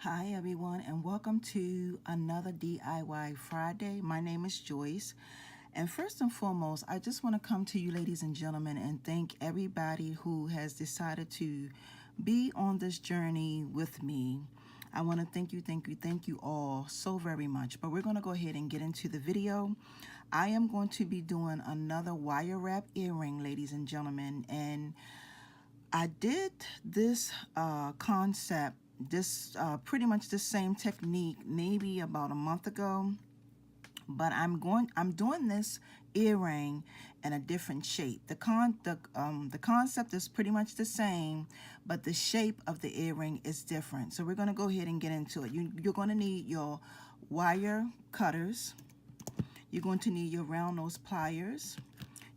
Hi everyone, and welcome to another DIY Friday. My name is Joyce, and first and foremost, I just want to come to you ladies and gentlemen and thank everybody who has decided to be on this journey with me. I want to thank you all so very much. But we're going to go ahead and get into the video. I am going to be doing another wire wrap earring, ladies and gentlemen, and I did this concept, this pretty much the same technique maybe about a month ago, but I'm doing this earring in a different shape. The concept is pretty much the same, but the shape of the earring is different. So we're going to go ahead and get into it. You're going to need your wire cutters. You're going to need your round nose pliers.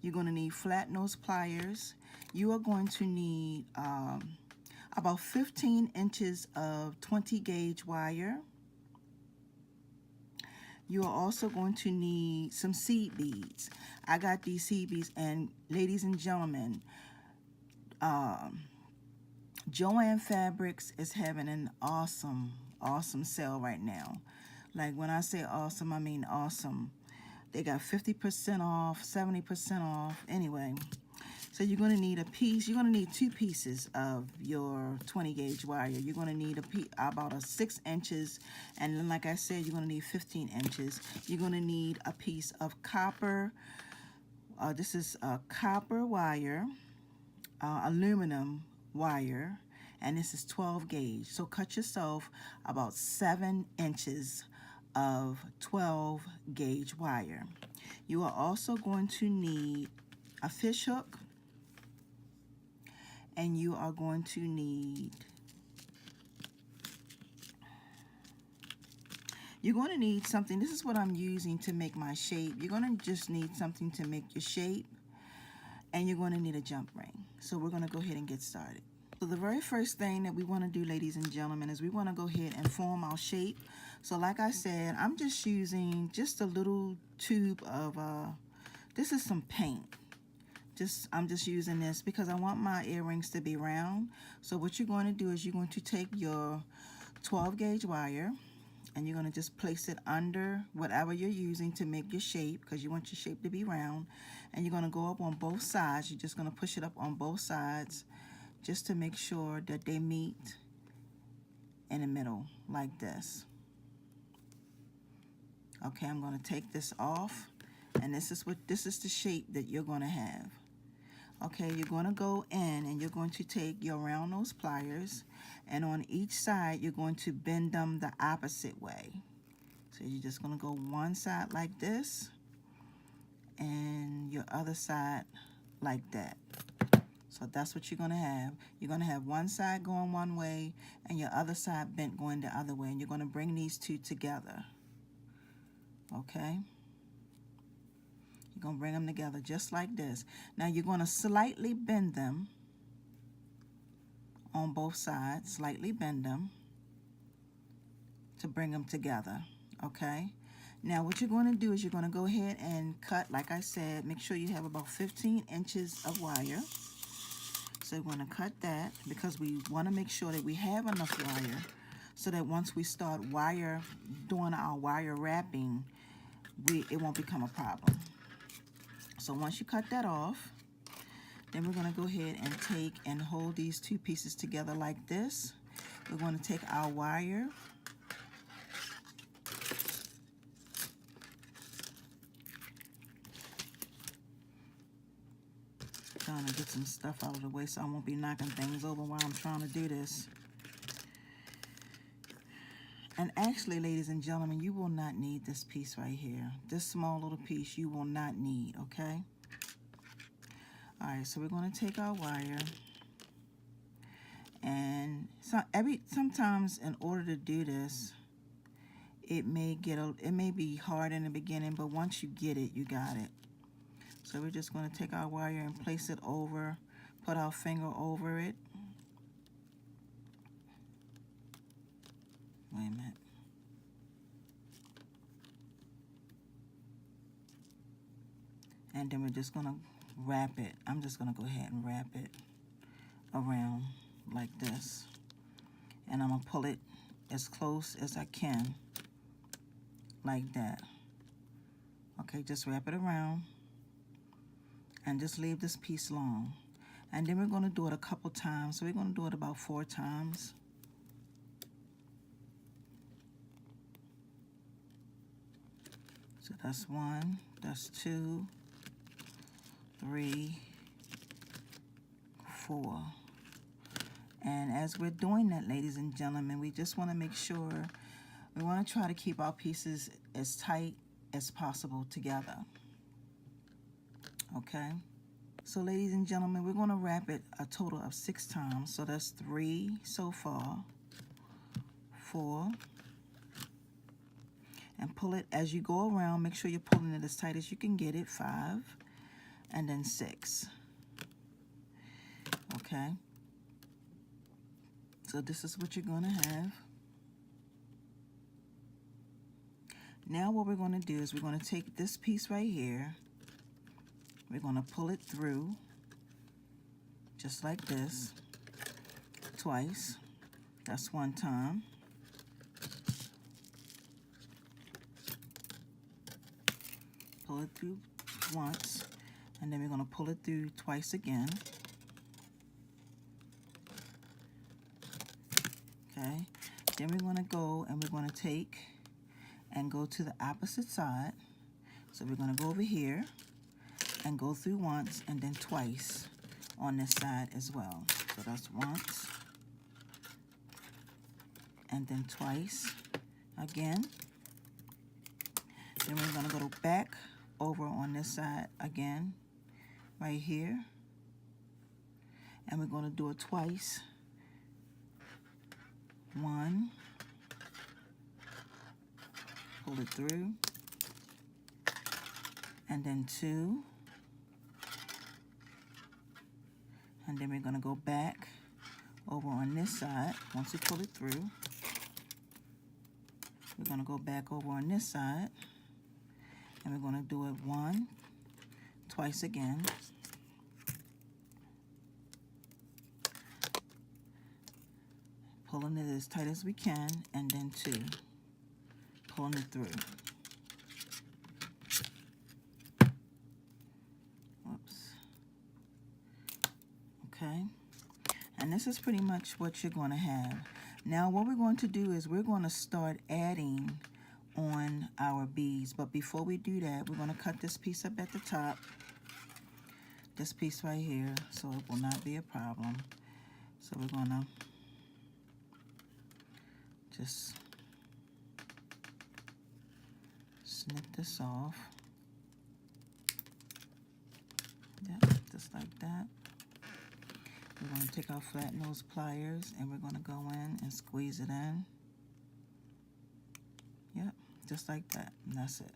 You're going to need flat nose pliers. You are going to need about 15 inches of 20 gauge wire. You are also going to need some seed beads. I got these seed beads, and ladies and gentlemen, Joann Fabrics is having an awesome sale right now. Like when I say awesome, I mean awesome. They got 50% off, 70% off. Anyway, so you're going to need a piece. You're going to need 2 pieces of your 20 gauge wire. You're going to need about 6 inches, and then like I said, you're going to need 15 inches. You're going to need a piece of copper. This is a copper wire, aluminum wire, and this is 12 gauge. So cut yourself about 7 inches of 12 gauge wire. You are also going to need a fish hook, and you are going to need, something. This is what I'm using to make my shape. You're going to just need something to make your shape, and you're going to need a jump ring. So we're going to go ahead and get started. So the very first thing that we want to do, ladies and gentlemen, is we want to go ahead and form our shape. So like I said, I'm just using just a little tube of, this is some paint. I'm just using this because I want my earrings to be round. So what you're going to do is you're going to take your 12 gauge wire, and you're going to just place it under whatever you're using to make your shape, because you want your shape to be round. And you're going to go up on both sides. You're just going to push it up on both sides just to make sure that they meet in the middle like this. Okay, I'm going to take this off, and this is the shape that you're going to have. Okay, you're going to go in and you're going to take your round nose pliers, and on each side you're going to bend them the opposite way. So you're just going to go one side like this and your other side like that. So that's what you're going to have. You're going to have one side going one way and your other side bent going the other way, and you're going to bring these two together. Okay? You're going to bring them together just like this. Now you're going to slightly bend them on both sides, slightly bend them to bring them together. Okay? Now what you're going to do is you're going to go ahead and cut, like I said, make sure you have about 15 inches of wire. So we're going to cut that because we want to make sure that we have enough wire so that once we start doing our wire wrapping, it won't become a problem. So once you cut that off, then we're going to go ahead and take and hold these 2 pieces together like this. We're going to take our wire, trying to get some stuff out of the way so I won't be knocking things over while I'm trying to do this. And actually, ladies and gentlemen, you will not need this piece right here. This small little piece you will not need, okay? All right, so we're going to take our wire, and sometimes in order to do this, it may be hard in the beginning, but once you get it, you got it. So we're just going to take our wire and place it over, put our finger over it. Wait a minute. And then we're just going to wrap it. I'm just going to go ahead and wrap it around like this. And I'm going to pull it as close as I can, like that. Okay, just wrap it around and just leave this piece long. And then we're going to do it a couple times. So we're going to do it about 4 times. So that's 1, that's 2, 3, 4. And as we're doing that, ladies and gentlemen, we just want to make sure, we want to try to keep our pieces as tight as possible together. Okay? So ladies and gentlemen, we're going to wrap it a total of 6 times. So that's 3 so far, 4, and pull it as you go around. Make sure you're pulling it as tight as you can get it, 5, and then 6. Okay? So this is what you're going to have. Now what we're going to do is we're going to take this piece right here. We're going to pull it through just like this twice. That's 1 time. Pull it through once, and then we're going to pull it through twice again. Okay, then we're going to go and we're going to take and go to the opposite side. So we're going to go over here and go through once and then twice on this side as well. So that's once and then twice again. Then we're going to go back over on this side again, right here. And we're going to do it twice. 1, pull it through, and then 2, and then we're going to go back over on this side. Once we pull it through, we're going to go back over on this side, and we're going to do it twice again. Pulling it as tight as we can, and then 2, pulling it through. Whoops. Okay, and this is pretty much what you're going to have. Now what we're going to do is we're going to start adding on our beads, but before we do that, we're going to cut this piece up at the top, this piece right here, so it will not be a problem. So we're going to just snip this off. Yep, just like that. We're going to take our flat nose pliers and we're going to go in and squeeze it in. Yep, just like that, and that's it.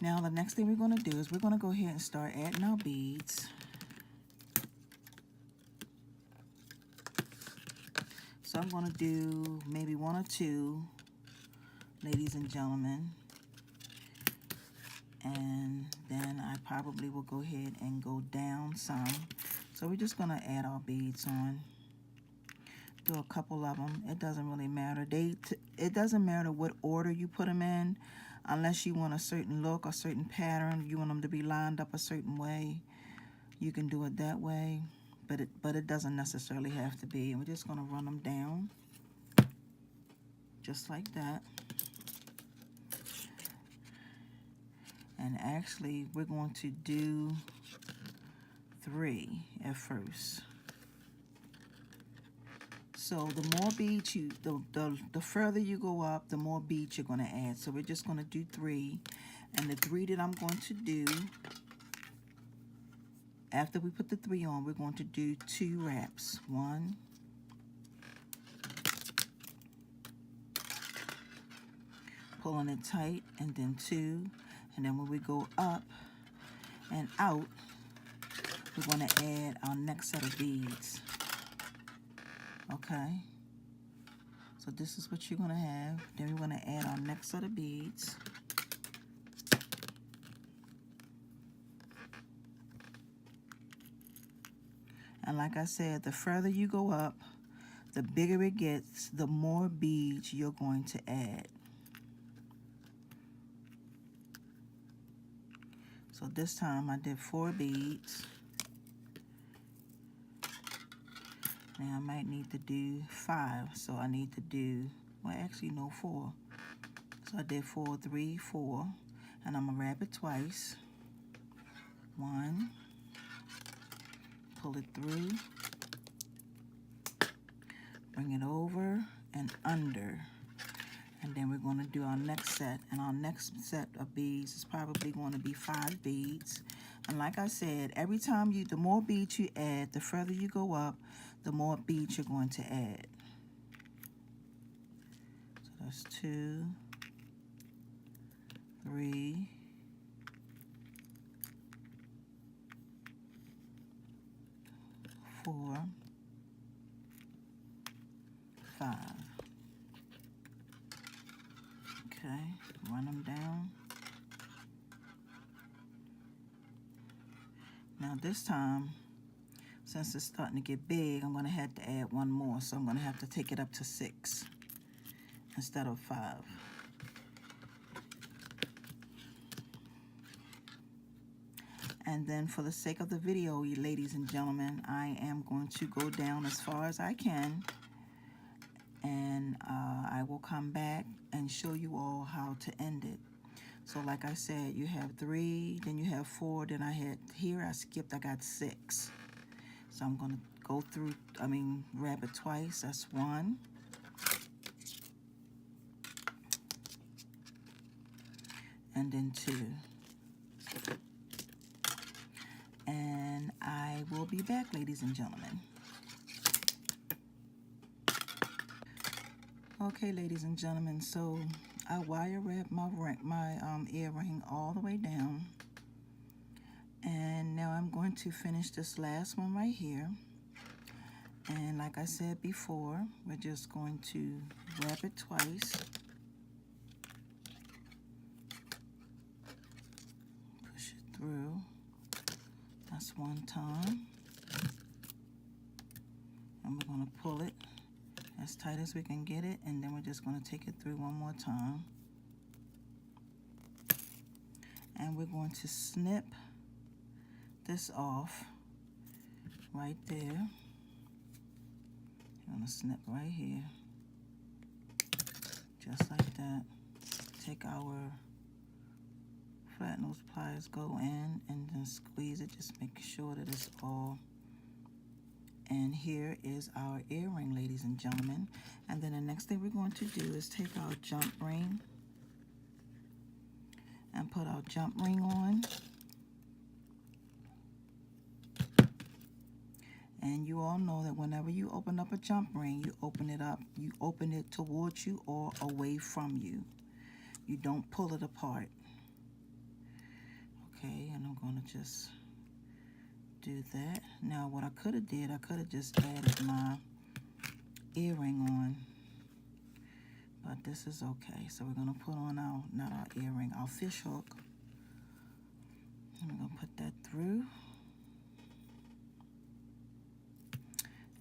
Now the next thing we're going to do is we're going to go ahead and start adding our beads. So I'm going to do maybe 1 or 2, ladies and gentlemen. And then I probably will go ahead and go down some. So we're just going to add our beads on. Do a couple of them. It doesn't really matter. It doesn't matter what order you put them in, unless you want a certain look, a certain pattern. You want them to be lined up a certain way. You can do it that way. But it doesn't necessarily have to be. And we're just going to run them down, just like that. And actually, we're going to do 3 at first. So the more beads the further you go up, the more beads you're going to add. So we're just going to do 3. And the 3 that I'm going to do, after we put the 3 on, we're going to do 2 wraps. 1, pulling it tight, and then 2, and then when we go up and out, we're going to add our next set of beads. Okay, so this is what you're going to have. Then we're going to add our next set of beads. And like I said, the further you go up, The bigger it gets, the more beads you're going to add. So this time I did 4 beads. Now I might need to do 5, so I need to do, well actually no, 4. So I did 4, 3, 4, and I'm gonna wrap it twice. 1, pull it through, bring it over and under, and then we're going to do our next set. And our next set of beads is probably going to be 5 beads. And like I said, every time the more beads you add, the further you go up, the more beads you're going to add. So that's 2, 3, 4, 5. Okay, run them down. Now this time, since it's starting to get big, I'm going to have to add 1 more. So I'm going to have to take it up to 6 instead of 5. And then for the sake of the video, you ladies and gentlemen, I am going to go down as far as I can. And I will come back and show you all how to end it. So like I said, you have 3, then you have 4, then I had, here I skipped, I got 6. So I'm going to go through, wrap it twice. That's 1. And then 2. And I will be back, ladies and gentlemen. Okay, ladies and gentlemen, so I wire wrap my earring all the way down. And now I'm going to finish this last one right here. And like I said before, we're just going to wrap it twice. Push it through. That's 1 time. And we're going to pull it as tight as we can get it, and then we're just going to take it through 1 more time. And we're going to snip this off right there. I'm going to snip right here, just like that. Take our flat nose pliers, go in, and then squeeze it. Just make sure that it's all. And here is our earring, ladies and gentlemen. And then the next thing we're going to do is take our jump ring and put our jump ring on. And you all know that whenever you open up a jump ring, you open it up. You open it towards you or away from you. You don't pull it apart. Okay, and I'm going to just do that. Now what I could have did, I could have just added my earring on. But this is okay. So we're going to put on our, not our earring, our fish hook. And we're going to put that through.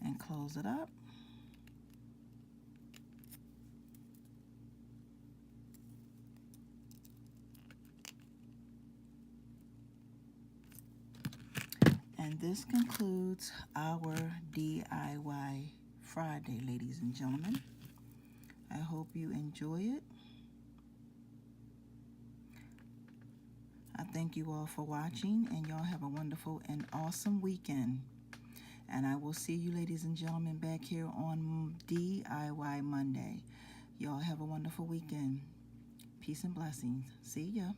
And close it up. And this concludes our DIY Friday, ladies and gentlemen. I hope you enjoy it. I thank you all for watching, and y'all have a wonderful and awesome weekend. And I will see you, ladies and gentlemen, back here on DIY Monday. Y'all have a wonderful weekend. Peace and blessings. See ya.